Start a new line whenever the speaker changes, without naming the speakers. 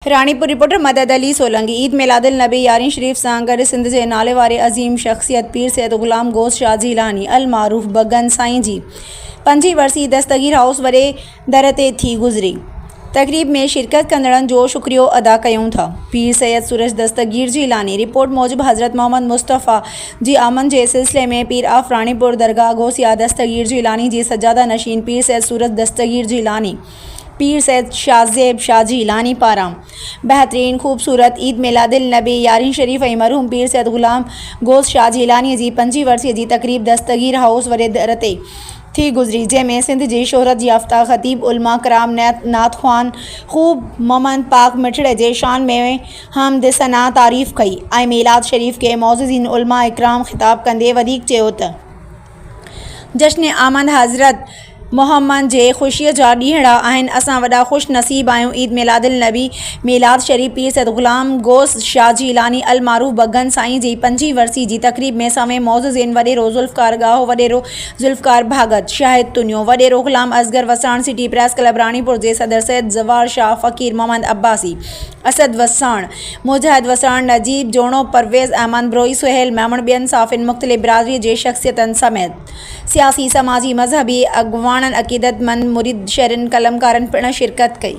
Ranipur reporter मदद अली सोलंगी। ईद मिलादुल नबी यारीन शरीफ सांगर सिंध के नाले वाले अजीम शख्सियत पीर सैयद गुलाम गोश्त शाह जिलानी अल मारूफ बगन साईं जी 5 वर्षीय दस्तगीर हाउस वरे दर ते थी गुज़री। तकरीब में शिरकत कंदड़न जो शुक्रियो अदा कयूं था। पीर सैयद सूरज दस्तगीर जिलानी रिपोर्ट मूजिब हज़रत मोहम्मद मुस्तफ़ा जी आमन के सिलसिले में पीर आफ रानीपुर दरगाह गौसिया दस्तगीर जिलानी जी सजादा नशीन पीर सैयद सूरज दस्तगीर जिलानी पीर सैयद शाहजेब शाह जिलानी पारां बेहतरीन खूबसूरत ईद मिलादुल नबी यारीन शरीफ ऐं मरहूम पीर सैयद गुलाम गोश्त शाह जिलानी जी 5 वर्षीय जी तकरीब दस्तगीर हाउस वरे दर ते थी गुज़री, जंहिंमें सिंध जी शोहरत याफ़्ता ख़तीब उलमा कराम नात ख़्वान ख़ूब मोहम्मद पाक मिठड़े जे शान में हमद सना तारीफ़ कई ऐं मीलाद शरीफ के मौज़ूज़ीन उलमा इकराम ख़िताब कंदे वधीक चयो त जश्न आमद हज़रत मोहम्मद जे ख़ुशीअ जा ॾींहड़ा आहिनि। असां वॾा ख़ुश नसीब आहियूं। ईद मिलादुल नबी मीलाद शरीफ पीर सैयद गुलाम गोश्त शाह जिलानी अल मारूफ बगन साईं जी 5 वर्षीय जी तकरीब में समें मौज़ूज़ीन वॾेरो ज़ुल्फ़कार गाहो वॾेरो ज़ुल्फ़कार भागत शाहिद तुनियो वॾेरो Ghulam Asghar Wasan city press club Ranipur जे सदर सैयद ज़वार शाह फ़कीर मोहम्मद अब्बासी असद वसाण मुजाहिद वसाण नजीब जोणो परवेज़ अहमद ब्रोई सुहेल मेमण ॿियनि साफ़िन मुख़्तलिफ़ बिरादरी जे शख़्सियतनि समेत सियासी समाजी मज़हबी अगवाननि अक़ीदतमंद मुरीद शहरनि कलमकारनि पिणु शिरकत कई।